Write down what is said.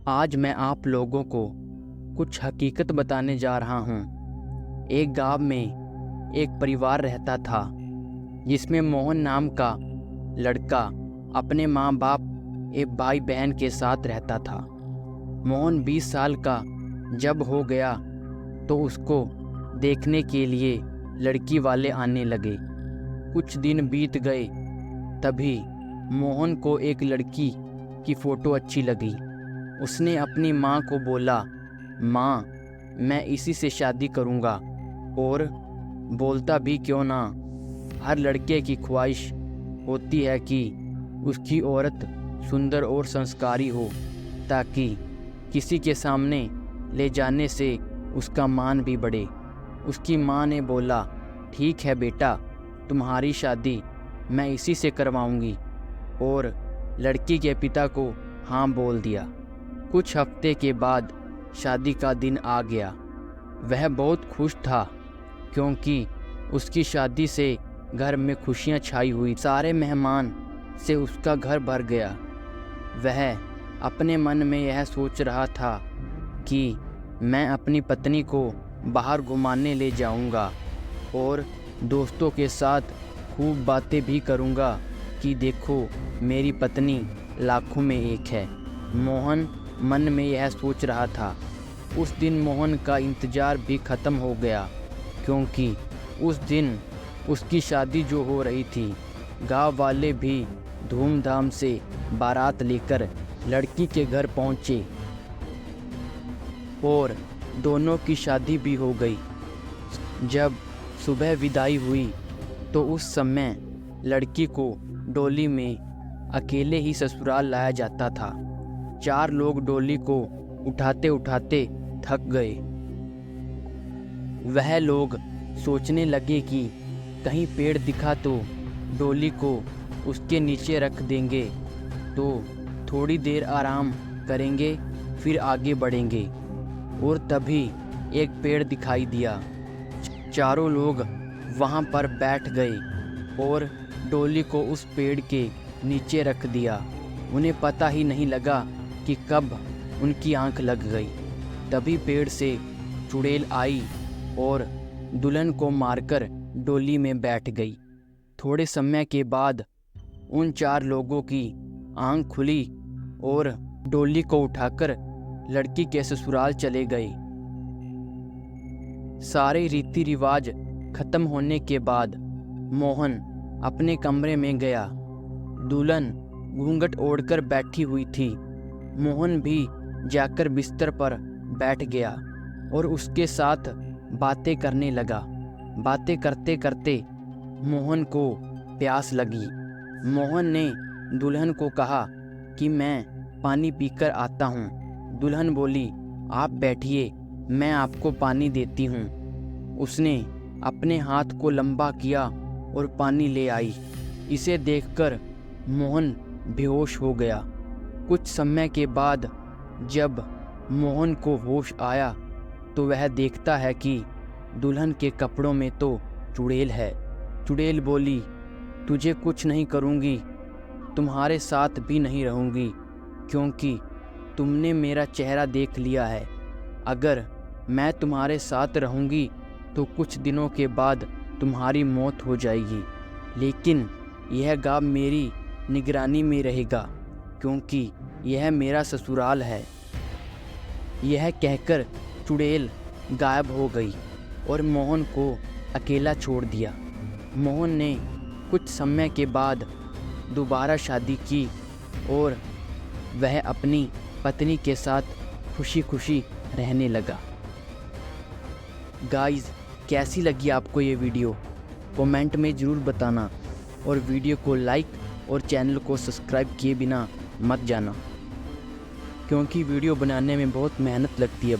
आज मैं आप लोगों को कुछ हकीकत बताने जा रहा हूँ। एक गांव में एक परिवार रहता था जिसमें मोहन नाम का लड़का अपने माँ बाप एक भाई बहन के साथ रहता था। मोहन 20 साल का जब हो गया तो उसको देखने के लिए लड़की वाले आने लगे। कुछ दिन बीत गए, तभी मोहन को एक लड़की की फ़ोटो अच्छी लगी। उसने अपनी माँ को बोला, माँ, मैं इसी से शादी करूँगा। और बोलता भी क्यों ना, हर लड़के की ख्वाहिश होती है कि उसकी औरत सुंदर और संस्कारी हो, ताकि किसी के सामने ले जाने से उसका मान भी बढ़े। उसकी माँ ने बोला, ठीक है बेटा, तुम्हारी शादी मैं इसी से करवाऊंगी। और लड़की के पिता को हाँ बोल दिया। कुछ हफ्ते के बाद शादी का दिन आ गया। वह बहुत खुश था क्योंकि उसकी शादी से घर में खुशियां छाई हुई। सारे मेहमान से उसका घर भर गया। वह अपने मन में यह सोच रहा था कि मैं अपनी पत्नी को बाहर घुमाने ले जाऊंगा और दोस्तों के साथ खूब बातें भी करूंगा कि देखो, मेरी पत्नी लाखों में एक है। मोहन मन में यह सोच रहा था। उस दिन मोहन का इंतज़ार भी ख़त्म हो गया, क्योंकि उस दिन उसकी शादी जो हो रही थी। गांव वाले भी धूमधाम से बारात लेकर लड़की के घर पहुंचे और दोनों की शादी भी हो गई। जब सुबह विदाई हुई तो उस समय लड़की को डोली में अकेले ही ससुराल लाया जाता था। 4 लोग डोली को उठाते उठाते थक गए। वह लोग सोचने लगे कि कहीं पेड़ दिखा तो डोली को उसके नीचे रख देंगे तो थोड़ी देर आराम करेंगे, फिर आगे बढ़ेंगे। और तभी एक पेड़ दिखाई दिया। चारों लोग वहां पर बैठ गए और डोली को उस पेड़ के नीचे रख दिया। उन्हें पता ही नहीं लगा कि कब उनकी आंख लग गई। तभी पेड़ से चुड़ैल आई और दुल्हन को मारकर डोली में बैठ गई। थोड़े समय के बाद उन 4 लोगों की आंख खुली और डोली को उठाकर लड़की के ससुराल चले गए। सारे रीति रिवाज खत्म होने के बाद मोहन अपने कमरे में गया। दुल्हन घूंघट ओढ़कर बैठी हुई थी। मोहन भी जाकर बिस्तर पर बैठ गया और उसके साथ बातें करने लगा। बातें करते करते मोहन को प्यास लगी। मोहन ने दुल्हन को कहा कि मैं पानी पीकर आता हूँ। दुल्हन बोली, आप बैठिए, मैं आपको पानी देती हूँ। उसने अपने हाथ को लंबा किया और पानी ले आई। इसे देखकर मोहन बेहोश हो गया। कुछ समय के बाद जब मोहन को होश आया तो वह देखता है कि दुल्हन के कपड़ों में तो चुड़ैल है। चुड़ैल बोली, तुझे कुछ नहीं करूँगी, तुम्हारे साथ भी नहीं रहूँगी, क्योंकि तुमने मेरा चेहरा देख लिया है। अगर मैं तुम्हारे साथ रहूँगी तो कुछ दिनों के बाद तुम्हारी मौत हो जाएगी, लेकिन यह गाँव मेरी निगरानी में रहेगा, क्योंकि यह मेरा ससुराल है। यह कहकर चुड़ैल गायब हो गई और मोहन को अकेला छोड़ दिया। मोहन ने कुछ समय के बाद दोबारा शादी की और वह अपनी पत्नी के साथ खुशी खुशी रहने लगा। गाइस, कैसी लगी आपको ये वीडियो? कमेंट में ज़रूर बताना और वीडियो को लाइक और चैनल को सब्सक्राइब किए बिना मत जाना, क्योंकि वीडियो बनाने में बहुत मेहनत लगती है।